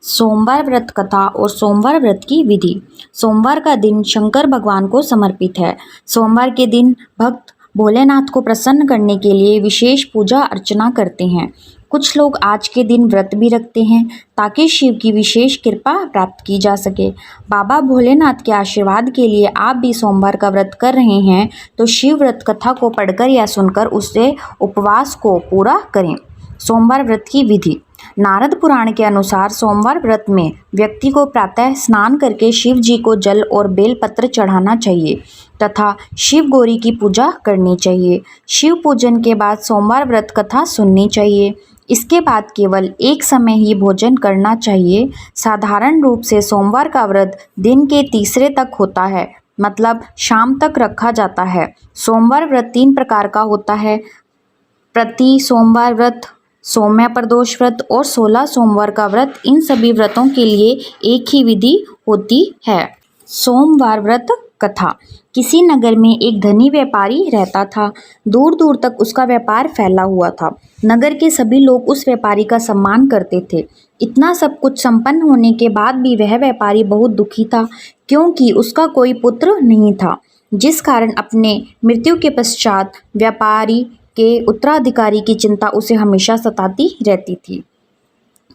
सोमवार व्रत कथा और सोमवार व्रत की विधि। सोमवार का दिन शंकर भगवान को समर्पित है। सोमवार के दिन भक्त भोलेनाथ को प्रसन्न करने के लिए विशेष पूजा अर्चना करते हैं। कुछ लोग आज के दिन व्रत भी रखते हैं ताकि शिव की विशेष कृपा प्राप्त की जा सके। बाबा भोलेनाथ के आशीर्वाद के लिए आप भी सोमवार का व्रत कर रहे हैं तो शिव व्रत कथा को पढ़कर या सुनकर उससे उपवास को पूरा करें। सोमवार व्रत की विधि। नारद पुराण के अनुसार सोमवार व्रत में व्यक्ति को प्रातः स्नान करके शिव जी को जल और बेलपत्र चढ़ाना चाहिए तथा शिव गौरी की पूजा करनी चाहिए। शिव पूजन के बाद सोमवार व्रत कथा सुननी चाहिए। इसके बाद केवल एक समय ही भोजन करना चाहिए। साधारण रूप से सोमवार का व्रत दिन के तीसरे तक होता है, मतलब शाम तक रखा जाता है। सोमवार व्रत 3 प्रकार का होता है: प्रति सोमवार व्रत, सौम्य प्रदोष व्रत और 16 सोमवार का व्रत। इन सभी व्रतों के लिए एक ही विधि होती है। सोमवार व्रत कथा। किसी नगर में एक धनी व्यापारी रहता था। दूर दूर तक उसका व्यापार फैला हुआ था। नगर के सभी लोग उस व्यापारी का सम्मान करते थे। इतना सब कुछ संपन्न होने के बाद भी वह व्यापारी बहुत दुखी था, क्योंकि उसका कोई पुत्र नहीं था, जिस कारण अपने मृत्यु के पश्चात व्यापारी के उत्तराधिकारी की चिंता उसे हमेशा सताती रहती थी।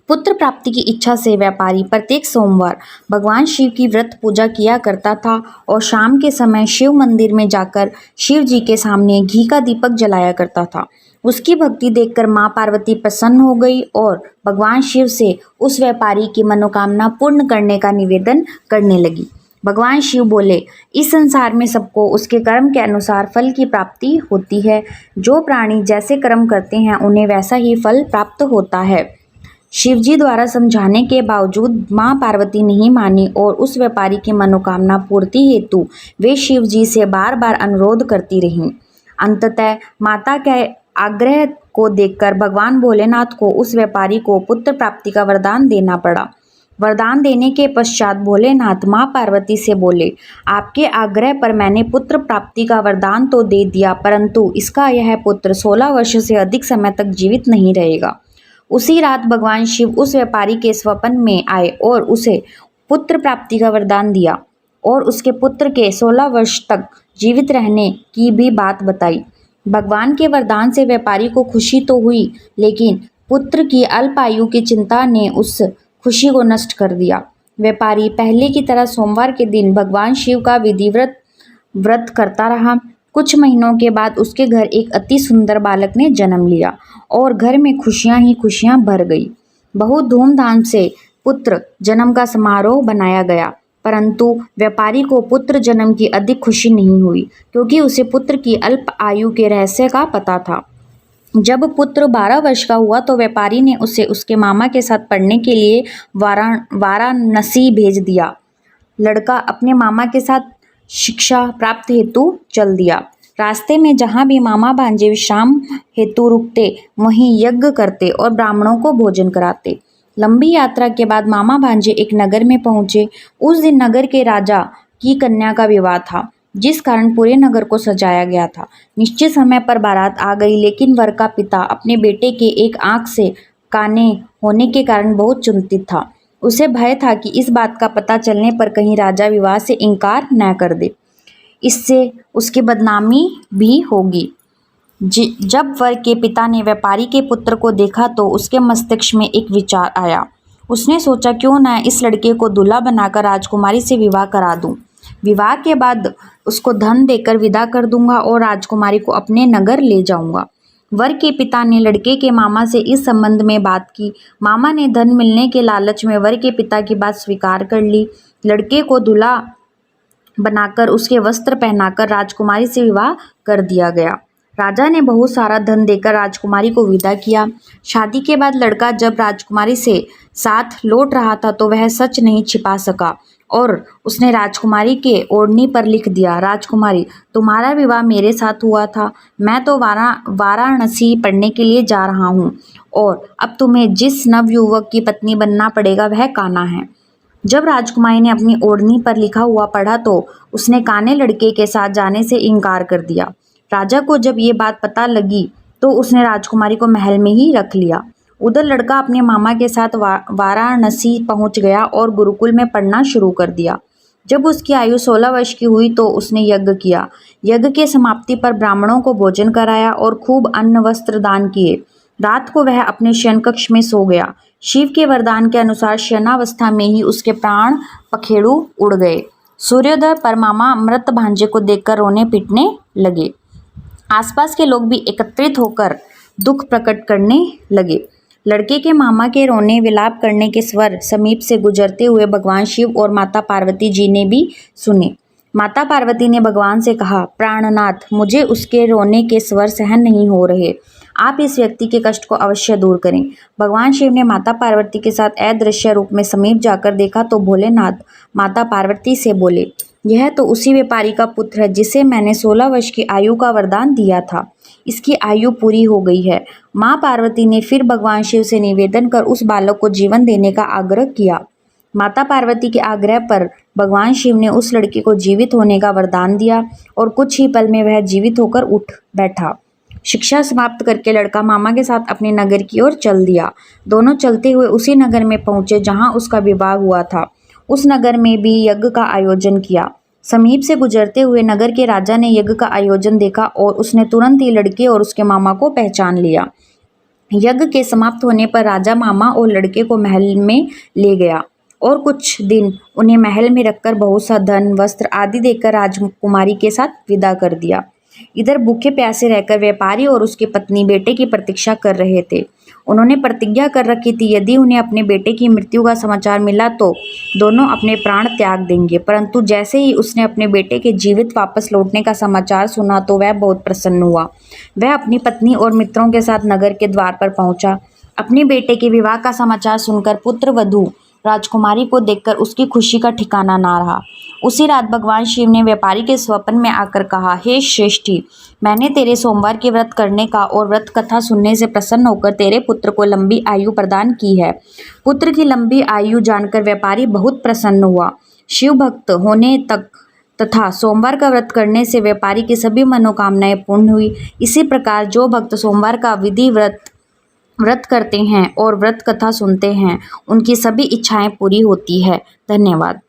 पुत्र प्राप्ति की इच्छा से व्यापारी प्रत्येक सोमवार भगवान शिव की व्रत पूजा किया करता था और शाम के समय शिव मंदिर में जाकर शिव जी के सामने घी का दीपक जलाया करता था। उसकी भक्ति देखकर माँ पार्वती प्रसन्न हो गई और भगवान शिव से उस व्यापारी की मनोकामना पूर्ण करने का निवेदन करने लगी। भगवान शिव बोले, इस संसार में सबको उसके कर्म के अनुसार फल की प्राप्ति होती है। जो प्राणी जैसे कर्म करते हैं उन्हें वैसा ही फल प्राप्त होता है। शिवजी द्वारा समझाने के बावजूद माँ पार्वती नहीं मानी और उस व्यापारी की मनोकामना पूर्ति हेतु वे शिवजी से बार बार अनुरोध करती रहीं। अंततः माता के आग्रह को देखकर भगवान भोलेनाथ को उस व्यापारी को पुत्र प्राप्ति का वरदान देना पड़ा। वरदान देने के पश्चात भोलेनाथ माँ पार्वती से बोले, आपके आग्रह पर मैंने पुत्र प्राप्ति का वरदान तो दे दिया, परंतु इसका यह पुत्र 16 वर्ष से अधिक समय तक जीवित नहीं रहेगा। उसी रात भगवान शिव उस व्यापारी के स्वप्न में आए और उसे पुत्र प्राप्ति का वरदान दिया और उसके पुत्र के 16 वर्ष तक जीवित रहने की भी बात बताई। भगवान के वरदान से व्यापारी को खुशी तो हुई, लेकिन पुत्र की अल्प आयु की चिंता ने उस खुशी को नष्ट कर दिया। व्यापारी पहले की तरह सोमवार के दिन भगवान शिव का विधिवत व्रत करता रहा। कुछ महीनों के बाद उसके घर एक अति सुंदर बालक ने जन्म लिया और घर में खुशियां ही खुशियां भर गई। बहुत धूमधाम से पुत्र जन्म का समारोह बनाया गया, परंतु व्यापारी को पुत्र जन्म की अधिक खुशी नहीं हुई, क्योंकि उसे पुत्र की अल्प आयु के रहस्य का पता था। जब पुत्र 12 वर्ष का हुआ तो व्यापारी ने उसे उसके मामा के साथ पढ़ने के लिए वाराणसी भेज दिया। लड़का अपने मामा के साथ शिक्षा प्राप्त हेतु चल दिया। रास्ते में जहाँ भी मामा भांजे विश्राम हेतु रुकते, वहीं यज्ञ करते और ब्राह्मणों को भोजन कराते। लंबी यात्रा के बाद मामा भांजे एक नगर में पहुँचे। उस दिन नगर के राजा की कन्या का विवाह था, जिस कारण पूरे नगर को सजाया गया था। निश्चित समय पर बारात आ गई, लेकिन वर का पिता अपने बेटे के एक आंख से काने होने के कारण बहुत चिंतित था। उसे भय था कि इस बात का पता चलने पर कहीं राजा विवाह से इनकार न कर दे, इससे उसकी बदनामी भी होगी। जब वर के पिता ने व्यापारी के पुत्र को देखा तो उसके मस्तिष्क में एक विचार आया। उसने सोचा, क्यों न इस लड़के को दूल्हा बनाकर राजकुमारी से विवाह करा दूं। विवाह के बाद उसको धन देकर विदा कर दूंगा और राजकुमारी को अपने नगर ले जाऊंगा। वर के पिता ने लड़के के मामा से इस संबंध में बात की। मामा ने धन मिलने के लालच में वर के पिता की बात स्वीकार कर ली। लड़के को दूल्हा बनाकर उसके वस्त्र पहनाकर राजकुमारी से विवाह कर दिया गया। राजा ने बहुत सारा धन देकर राजकुमारी को विदा किया। शादी के बाद लड़का जब राजकुमारी से साथ लौट रहा था तो वह सच नहीं छिपा सका और उसने राजकुमारी के ओढ़नी पर लिख दिया, राजकुमारी, तुम्हारा विवाह मेरे साथ हुआ था। मैं तो वाराणसी पढ़ने के लिए जा रहा हूँ और अब तुम्हें जिस नवयुवक की पत्नी बनना पड़ेगा वह कान्हा है। जब राजकुमारी ने अपनी ओढ़नी पर लिखा हुआ पढ़ा तो उसने काने लड़के के साथ जाने से इनकार कर दिया। राजा को जब ये बात पता लगी तो उसने राजकुमारी को महल में ही रख लिया। उधर लड़का अपने मामा के साथ वाराणसी पहुंच गया और गुरुकुल में पढ़ना शुरू कर दिया। जब उसकी आयु 16 वर्ष की हुई तो उसने यज्ञ किया। यज्ञ के समाप्ति पर ब्राह्मणों को भोजन कराया और खूब अन्न वस्त्र दान किए। रात को वह अपने शयन कक्ष में सो गया। शिव के वरदान के अनुसार शयनावस्था में ही उसके प्राण पखेरु उड़ गए। सूर्योदय पर मामा मृत भांजे को देखकर रोने पीटने लगे। आसपास के लोग भी एकत्रित होकर दुख प्रकट करने लगे। लड़के के मामा के रोने विलाप करने के स्वर समीप से गुजरते हुए भगवान शिव और माता पार्वती जी ने भी सुने। माता पार्वती ने भगवान से कहा, प्राणनाथ, मुझे उसके रोने के स्वर सहन नहीं हो रहे। आप इस व्यक्ति के कष्ट को अवश्य दूर करें। भगवान शिव ने माता पार्वती के साथ अदृश्य रूप में समीप जाकर देखा तो भोलेनाथ माता पार्वती से बोले, यह तो उसी व्यापारी का पुत्र है जिसे मैंने 16 वर्ष की आयु का वरदान दिया था। इसकी आयु पूरी हो गई है। माँ पार्वती ने फिर भगवान शिव से निवेदन कर उस बालक को जीवन देने का आग्रह किया। माता पार्वती के आग्रह पर भगवान शिव ने उस लड़के को जीवित होने का वरदान दिया और कुछ ही पल में वह जीवित होकर उठ बैठा। शिक्षा समाप्त करके लड़का मामा के साथ अपने नगर की ओर चल दिया। दोनों चलते हुए उसी नगर में पहुंचे जहां उसका विवाह हुआ था। उस नगर में भी यज्ञ का आयोजन किया। समीप से गुजरते हुए नगर के राजा ने यज्ञ का आयोजन देखा और उसने तुरंत ही लड़के और उसके मामा को पहचान लिया। यज्ञ के समाप्त होने पर राजा मामा और लड़के को महल में ले गया और कुछ दिन उन्हें महल में रखकर बहुत सा धन, वस्त्र आदि देकर राजकुमारी के साथ विदा कर दिया। इधर भूखे प्यासे रहकर व्यापारी और उसकी पत्नी बेटे की प्रतीक्षा कर रहे थे। उन्होंने प्रतिज्ञा कर रखी थी यदि उन्हें अपने बेटे की मृत्यु का समाचार मिला तो दोनों अपने प्राण त्याग देंगे। परंतु जैसे ही उसने अपने बेटे के जीवित वापस लौटने का समाचार सुना तो वह बहुत प्रसन्न हुआ। वह अपनी पत्नी और मित्रों के साथ नगर के द्वार पर पहुंचा। अपने बेटे के विवाह का समाचार सुनकर पुत्र वधू राजकुमारी को देखकर उसकी खुशी का ठिकाना ना रहा। उसी रात भगवान शिव ने व्यापारी के स्वप्न में आकर कहा, हे श्रेष्ठी, मैंने तेरे सोमवार के व्रत करने का और व्रत कथा सुनने से प्रसन्न होकर तेरे पुत्र को लंबी आयु प्रदान की है। पुत्र की लंबी आयु जानकर व्यापारी बहुत प्रसन्न हुआ। शिव भक्त होने तक तथा सोमवार का व्रत करने से व्यापारी की सभी मनोकामनाएं पूर्ण हुई। इसी प्रकार जो भक्त सोमवार का विधि व्रत करते हैं और व्रत कथा सुनते हैं उनकी सभी इच्छाएं पूरी होती है। धन्यवाद।